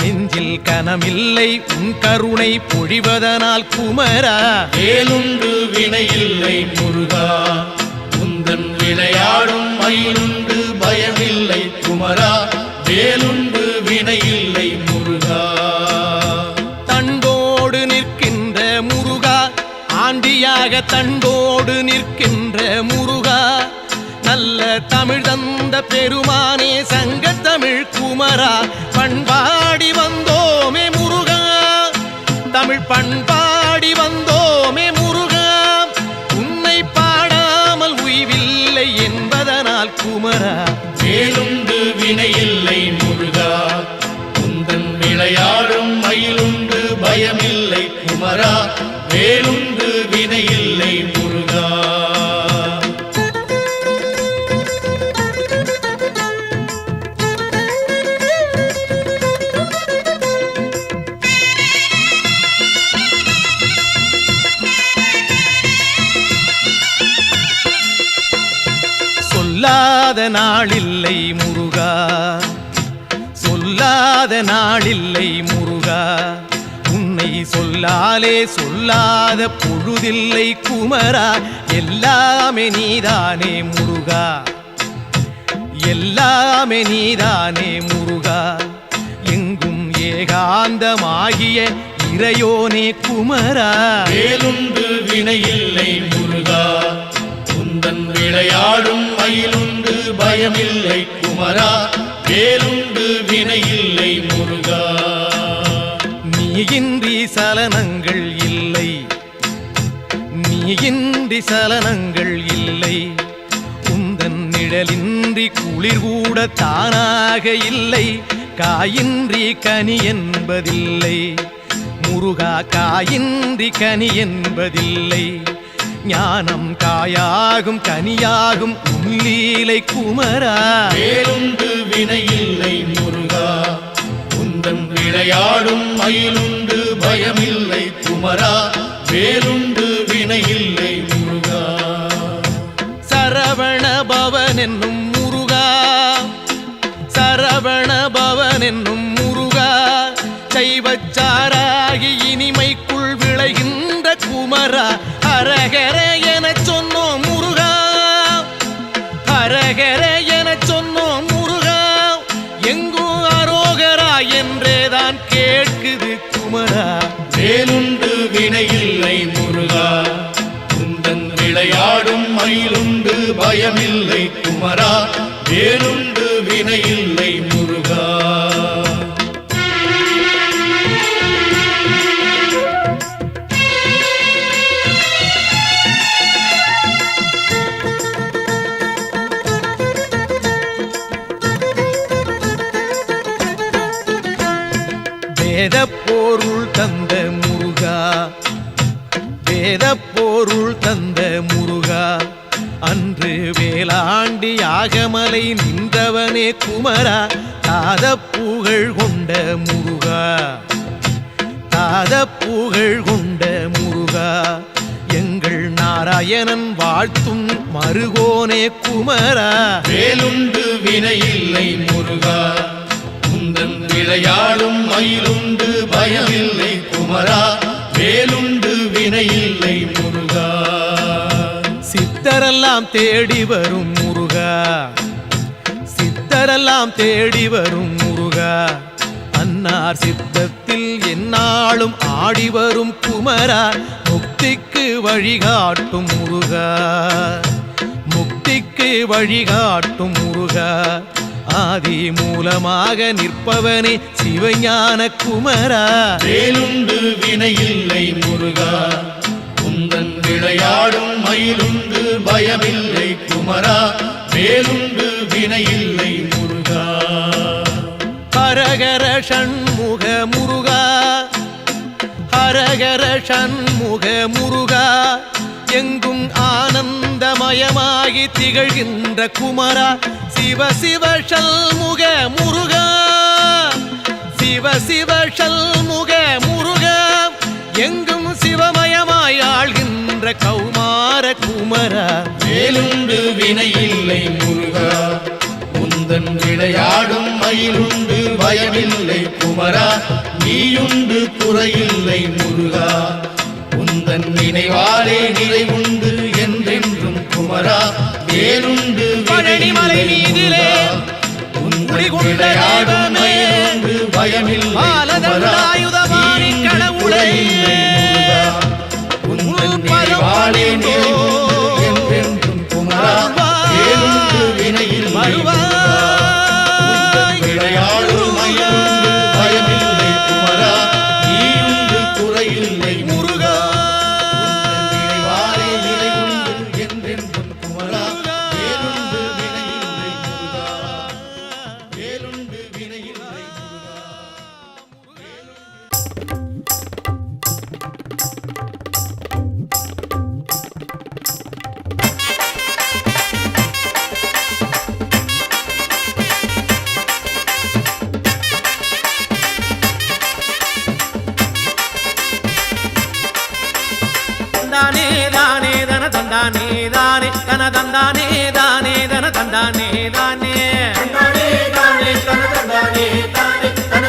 நெஞ்சில் கனமில்லை உன் கருணை பொழிவதனால் குமரா வேலுண்டு வினையில்லை முருகா முந்தன் விளையாடும் மயிலுண்டு பயமில்லை குமரா வேலுண்டு வினையில்லை முருகா தண்டோடு நிற்கின்ற முருகா ஆண்டியாக தண்டோடு நிற்கின்ற முருகா நல்ல தமிழ் தந்த பெருமானே சங்கத்தமிழ் குமரா பண்பாடி வந்தோமே முருகா தமிழ் பண்பாடி வந்தோமே முருகா உன்னை பாடாமல் உய்வில்லை என்பதனால் குமரா வேலுண்டு வினையில்லை முருகா முந்தன் விளையாடும் மயிலுண்டு பயமில்லை குமரா வேலுண்டு வினையில்லை முருகா சொல்லாத நாளில்லை முருகா சொல்லாத சொல்லாத நாளில்லை முருகா, உன்னை சொல்லாலே சொல்லாத பொழுதில்லை குமரா. எல்லாமே நீதானே முருகா, எல்லாமே நீதானே முருகா. எங்கும் ஏகாந்தமாகிய இறையோனே குமரா. வேலுண்டு வினையில்லை முருகா, உந்தன் விளையாடும் மயிலுண்டு பயமில்லை குமரா. வேலுண்டு வினையில்லை முருகா. நீயின்றி சலனங்கள் இல்லை, நீயின்றி சலனங்கள் இல்லை. உந்தன் நிழலின்றி குளிர் கூட தானாக இல்லை. காயின்றி கனி என்பதில்லை முருகா, காயின்றி கனி என்பதில்லை. ஞானம் காயாகும் கனியாகும் உள்ளீலை குமரா. வேலுண்டு வினையில்லை முருகா, உந்தன் விளையாடும் மயிலுண்டு பயமில்லை குமரா. வேலுண்டு வினையில்லை முருகா. சரவண பவன் என்னும் முருகா, சரவண பவன் என்னும் முருகா. சைவச்சாராகி இனிமைக்குள் விளைகின்ற குமரா. ஹரஹர எனச் சொன்னோம் முருகா, ஹரஹர எனச் சொன்னோம் முருகா. எங்கும் அரோகரா என்றேதான் கேட்குது குமரா. வேலுண்டு வினையில்லை முருகா, உந்தன் விளையாடும் மயிலுண்டு பயமில்லை குமரா. வேலுண்டு வினையில்லை முருகா. வேதப்பொருள் தந்த முருகா, வேதப்பொருள் தந்த முருகா. அன்று வேளாண்டி யாகமலை நின்றவனே குமரா. தாதப்புகழ் கொண்ட முருகா, தாதப்புகழ் கொண்ட முருகா. எங்கள் நாராயணன் வாழ்த்தும் மருகோனே குமரா. வேலுண்டு வினையில்லை முருகா, உந்தன் விளையாடும் மயிலுண்டு பயமில்லை குமரா. வேலுண்டு வினையில்லை முருகா. சித்தரெல்லாம் தேடி வரும் முருகா, சித்தரெல்லாம் தேடி வரும் முருகா. அன்னார் சித்தத்தில் எந்நாளும் ஆடி வரும் குமரா. முக்திக்கு வழிகாட்டும் முருகா, முக்திக்கு வழிகாட்டும் முருகா. ஆதி மூலமாக நிற்பவனே சிவஞான குமரா. வேலுண்டு வினையில்லை முருகா, உந்தன் விளையாடும் மயிலுண்டு பயமில்லை குமரா. வேலுண்டு வினையில்லை முருகா. ஹரஹர ஷண்முக முருகா, ஹரஹர ஷண்முக முருகா. எங்கும் ஆனந்தமயமாகி திகழ்கின்ற குமரா. சிவ சிவ ஷண்முக முருகா, சிவ சிவ ஷண்முக முருகா. எங்கும் சிவமயமாய் ஆள்கின்ற கௌமார குமரா. வேலுண்டு வினையில்லை முருகா, உந்தன் விளையாடும் மயிலுண்டு பயமில்லை குமரா. நீயுண்டு குறையில்லை முருகா, உந்தன் நினைவாலே நிறைவுண்டு என்றென்றும் குமரா. வேலுண்டு பழனிமலை மீதிலே உந்தன் விளையாடும் மயிலுண்டு பயமில்லை குமரா. ஆயுதபாணி கடவுளை உந்தன் நினைவாலே நிறைவுண்டு என்றென்றும் குமரா. வேலுண்டு வினையில்லை விளையாடும் மயிலுண்டு பயமில்லை குமரா. நீயுண்டு குறையில்லை முருகா, உந்தன் நினைவாலே நிறைவுண்டு என்றென்றும் குமரா. வேலுண்டு வினையில்லை முருகா, வேலுண்டு வினையில்லை முருகா. தந்தானே தானே தன தந்தானே தானே தன தந்தானே தானே தன தந்தானே தானே. தந்தானே தானே தன தந்தானே தானே தன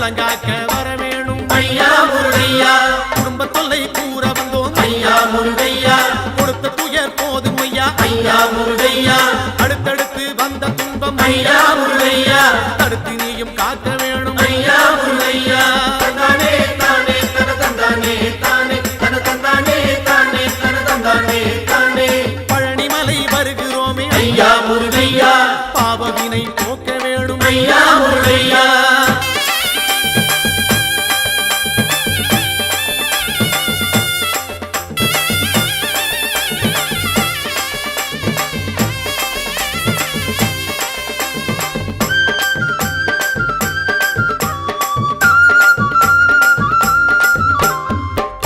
நலங்காக்க வர வேணும் ஐயா முருகையா குடும்ப தொல்லை கூற வந்தோம் ஐயா முருகையா கொடுத்த துயர் போதும் ஐயா ஐயா முருகையா அடுத்தடுத்து வந்த துன்பம் ஐயா முருகையா தடுத்து நீயும் காக்க வேணும் ஐயா முருகையா தந்தானே தானே தன தந்தானே தானே தன தந்தானே தானே தன தந்தானே தானே பழனிமலை வருகிறோமே ஐயா முருகையா பாவவினை போக்க வேணும் ஐயா முருகையா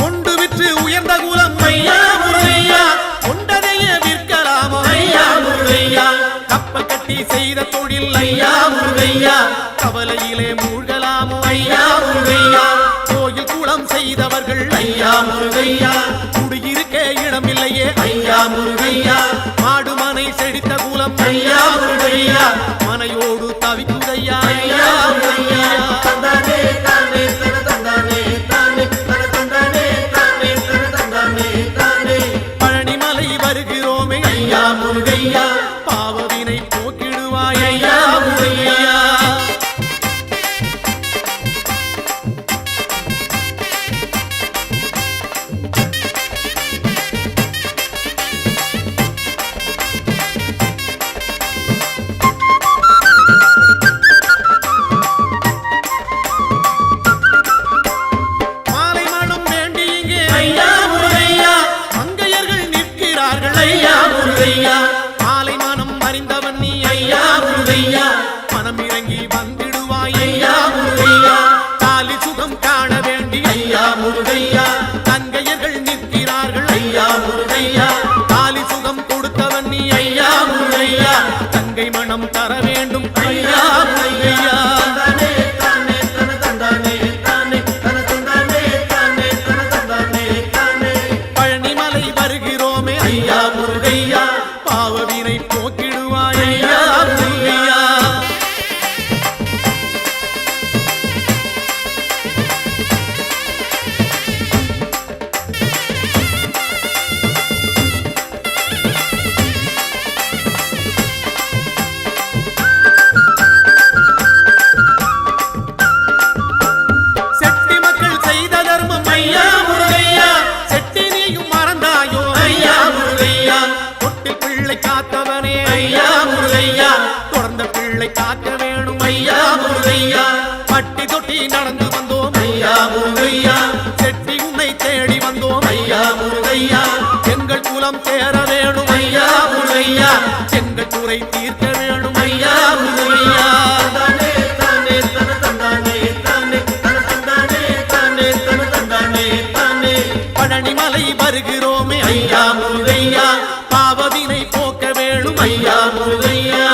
கொண்டு விற்று உயர்ந்த குலம் ஐயா முருகையா கொண்டதைய விற்கலாமோ ஐயா முருகையா கப்பல் கட்டி செய்த தொழில் ஐயா முருகையா கவலையிலே மூழ்கலாமோ ஐயா முருகையா கோயில் குளம் செய்தவர்கள் ஐயா முருகையா குடியிருக்க இடமில்லையே ஐயா முருகையா மாடுமனை செழித்த குலம் ஐயா முருகையா மனையோடு தவிக்குதையா ஐயா முருகையா தந்தானே தானே தன தந்தானே தானே தன தந்தானே தானே தன தந்தானே தானே பழனிமலை வருகிறோமே ஐயா முருகையா பாவவினை போக்கிடுவாய் ஐயா முருகையா மாலை மனம் வேண்டி இங்கே ஐயா முருகையா மங்கையர்கள் நிற்கிறார்கள் ஐயா முருகையா மாலை மனம் அறிந்தவன் நீ ஐயா முருகையா மனம் இறங்கி வந்திடுவாய் ஐயா முருகையா தாலி சுகம் காண வேண்டி ஐயா முருகையா தங்கையர்கள் நிற்கிறார்கள் ஐயா முருகையா தாலி சுகம் கொடுத்தவன் நீ ஐயா முருகையா தங்கை மனம் தர வேண்டும் ஐயா முருகையா தந்தானே தானே தன தந்தானே தானே தன தந்தானே தானே தன தந்தானே தானே பழனிமலை வருகிறோமே ஐயா முருகையா பாவவினை போக்கிடுவாய் ஐயா முருகையா செட்டி மக்கள் செய்த தர்மம் ஐயா முருகையா செட்டி நீயும் மறந்தாயோ ஐயா முருகையா தொட்டில் பிள்ளை காத்தவனே ஐயா முருகையா தொடர்ந்த பிள்ளை காக்க வேணும் ஐயா முருகையா பட்டி தொட்டி நடந்து வந்தோம் ஐயா முருகையா செட்டி உன்னை தேடி வந்தோம் ஐயா முருகையா எங்கள் குலம் சேர வேணும் ஐயா முருகையா எங்கள் குறை தீர்க்க வேணும் ஐயா முருகையா தந்தானே தானே தன தந்தானே தானே தன தந்தானே தானே தன தந்தானே தானே பழனிமலை வருகிறோமே ஐயா முருகையா பாவவினை போக்க வேணும் ஐயா முருகையா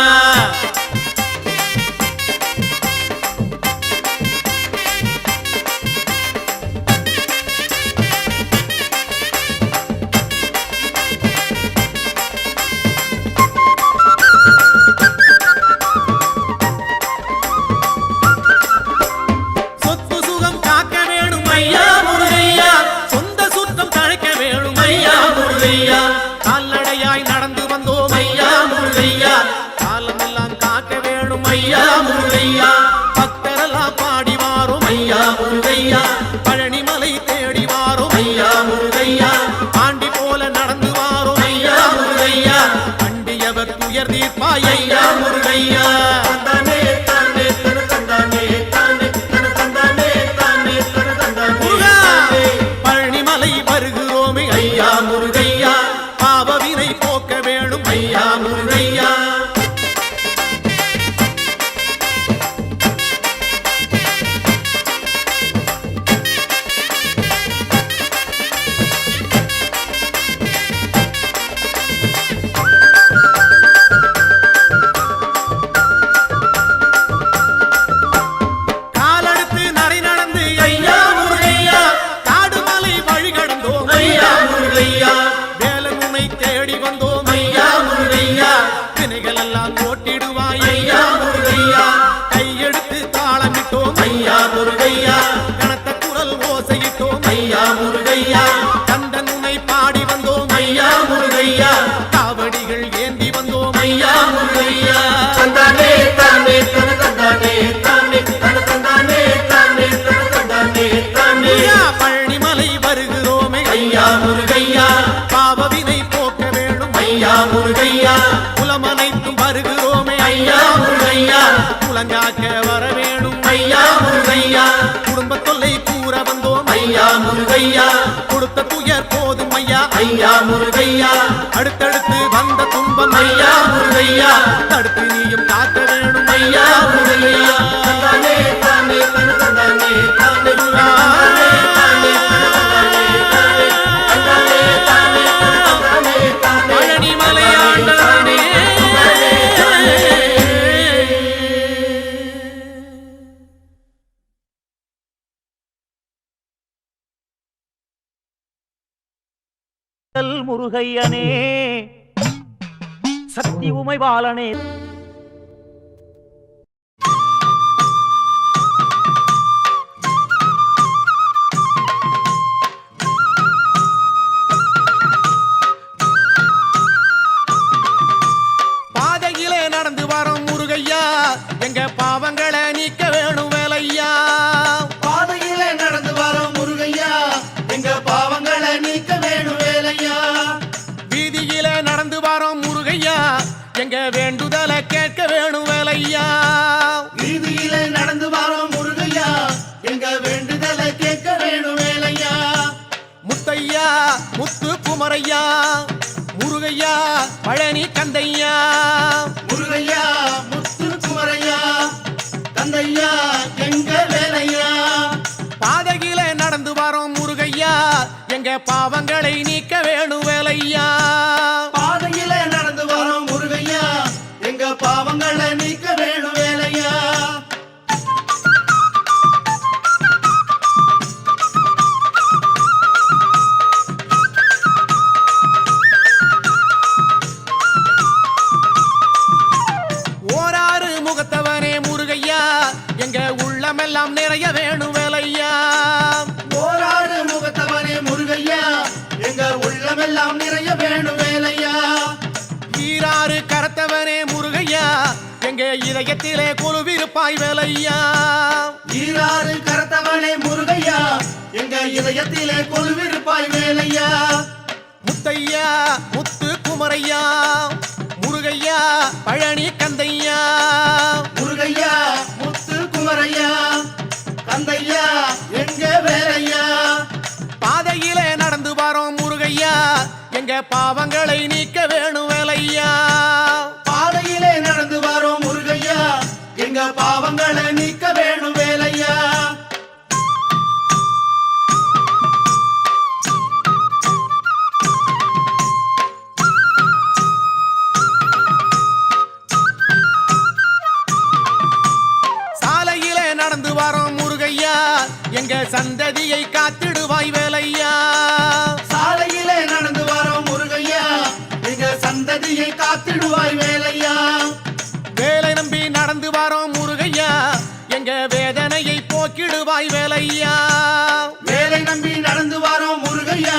சொத்து சுகம் காக்க வேணும் ஐயா முருகையா சொந்த சுத்தம் தழைக்க வேணும் ஐயா முருகையா கால்நடையாய் நடந்து வந்தோம் ஐயா முருகையா காலமெல்லாம் காக்க வேணும் ஐயா முருகையா பக்தரெல்லாம் பாடி வாரும் ஐயா முருகையா பழனிமலை தேடி வாரும் ஐயா முருகையா ஆண்டி போல நடந்து வாரும் ஐயா முருகையா அண்டியவர் துயர் தீர்ப்பாய் ஐயா முருகையா தந்தானே தானே தன தந்தானே தானே தன தந்தானே தானே தன தந்தானே முருகா! தானே பழனிமலை வருகிறோமே ஐயா முருகையா பாவவினை போக்க வேணும் ஐயா முருகையா முருகையா கனத்த குரல் ஓசையிட்டோம் ஐயா முருகையா கந்தன் உன்னை பாடி வந்தோம் ஐயா முருகையா காவடிகள் ஏந்தி வந்தோம் ஐயா முருகையா தந்தானே தானே தன தந்தானே தானே தன தந்தானே தானே தன தந்தானே தானே ஐயா பழனிமலை வருகிறோமே ஐயா முருகையா பாவவினை போக்க வேணும் ஐயா முருகையா குலமனைத்தும் வருகிறோமே ஐயா முருகையா குலங்காக்க வர வேணும் ஐயா முருகையா குடும்ப தொல்லை கூற வந்தோம் ஐயா முருகையா கொடுத்த துயர் போதும் ஐயா ஐயா முருகையா அடுத்தடுத்து வந்த துன்பம் ஐயா முருகையா தடுத்து நீயும் காக்க வேணும் ஐயா முருகையா தந்தானே தானே தன தந்தானே தானே தானே தானே தந்தானே தானே தானே தானே பழனிமலை ஆண்டவனே முருகையனே சக்தி உமை பாலனே பாதையிலே நடந்து வரோம் முருகையா எங்க பாவங்களை நீக்க வேணும் வேலையா பாதையிலே நடந்து வரோம் முருகையா எங்க பாவங்களை நீக்க வேணும் வேலையா வீதியிலே நடந்து வரோம் முருகையா எங்க வேண்டுதலை கேட்க வேணும் வேலையா வீதியிலே நடந்து வரோம் முருகையா எங்க வேண்டுதலை கேட்க வேணும் வேலையா முத்தையா முத்து குமரையா முருகையா பழனி கந்தையா முருகையா முத்து குமரையா தந்தையா எங்க வேலையா பாதையிலே நடந்து வரோம் முருகையா எங்க பாவங்களை நீக்க வேணும் வேலையா பாதையிலே நடந்து வரோம் முருகையா எங்க பாவங்களை நீக்க வேணும் வேலையா ஓராறு முகத்தவனே முருகையா எங்க உள்ளமெல்லாம் நிறைய வேணும் வேலையா போராடு முகத்தவனே முருகையா எங்க உள்ளமெல்லாம் நிறைய வேணும் வேலையா ஈராறு கரத்தவனே முருகையா எங்க இதயத்திலே கொலுவிருப்பாய் வேலையா ஈராறு கரத்தவனே முருகையா எங்க இதயத்திலே கொலுவிருப்பாய் வேலையா முத்தையா முத்து குமரையா முருகையா பழனி கந்தையா முருகையா முத்து குமரையா கந்தையா எங்க வேலையா பாதையிலே நடந்து வரோம் முருகையா எங்க பாவங்களை நீக்க வேணும் வேலையா பாதையிலே நடந்து வரோம் முருகையா எங்க பாவங்களை நீக்க வேணும் வேலையா சாலையிலே நடந்து வரோம் முருகையா எங்க சந்ததியை காத்திடுவாய் வேலையா சாலையிலே நடந்து வரோம் முருகையா எங்க சந்ததியை காத்திடுவாய் வேலையா வேலை நம்பி நடந்து வரோம் முருகையா எங்க வேதனையை போக்கிடுவாய் வேலையா வேலை நம்பி நடந்து வரோம் முருகையா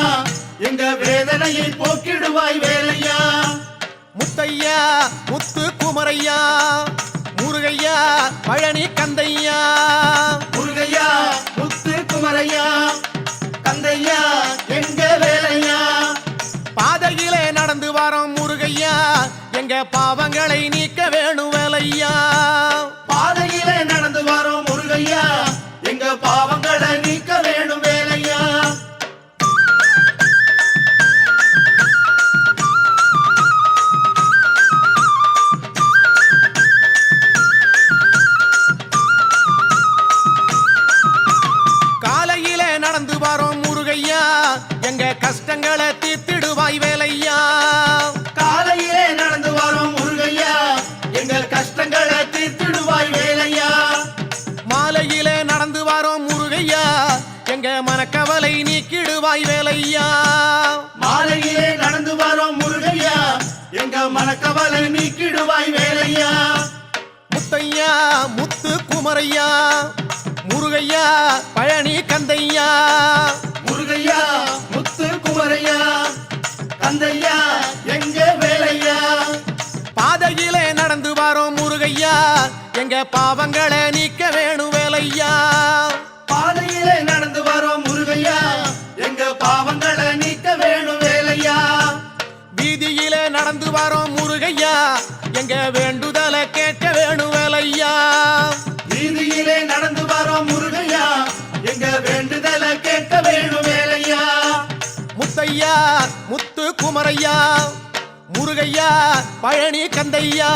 எங்க வேதனையை போக்கிடுவாய் வேலையா முத்தையா முத்து குமரையா முருகையா பழனி கந்தையா முருகையா முத்து குமரையா கந்தையா எங்க வேலையா பாதையிலே நடந்து வரோம் முருகையா எங்க பாவங்களை நீக்க வேணும் வேலையா பாதையிலே நடந்து வரோம் முருகையா எங்க பாவங்களை நீக்க வேணும் வேலையா காலையிலே நடந்து வரோம் முருகையா எங்க கஷ்டங்களை தீர்த்திடுவாய் வேலையா காலையிலே நடந்து வரோம் முருகையா எங்கள் கஷ்டங்களை தீர்த்திடுவாய் வேலையா மாலையிலே நடந்து வரோம் முருகையா எங்க மனக்கவலை நீக்கிடுவாய் வேலையா மாலையிலே நடந்து வரோம் முருகையா எங்க மனக்கவலை நீக்கிடுவாய் வேலையா முத்தையா முத்து குமரையா முருகையா பழனி கந்தையா முருகையா முத்து குமரையா கந்தையா எங்க வேலையா பாதையிலே நடந்து வரோம் முருகையா எங்க பாவங்களை நீக்க வேணும் வேலையா பாதையிலே நடந்து வரோம் முருகையா எங்க பாவங்களை நீக்க வேணும் வேலையா வீதியிலே நடந்து வரோம் முருகையா எங்க வேண்டுதலை கேட்க வேணும் வேலையா வீதியிலே நடந்து வரோம் முருகையா எங்க வேண்டுதலை கேட்க வேணும் வேலையா முத்தையா முத்து குமரையா முருகையா பழனி கந்தையா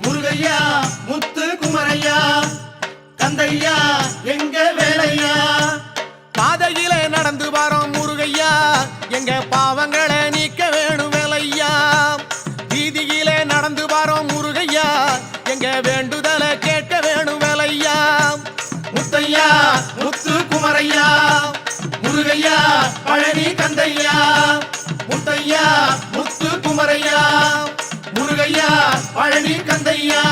முருகையா முத்து குமரையா கந்தையா எங்க வேலையா பாதையிலே நடந்து வரோம் முருகையா எங்க பாவங்களை நீக்க வேணும் வேலையா வீதியிலே நடந்து வரோம் முருகையா எங்க வேண்டுதலை கேட்க வேணும் வேலையா முத்தையா முத்து குமரையா முருகையா பழனி கந்தையா முத்தையா முத்து குமரையா முருகையா பழனி கந்தையா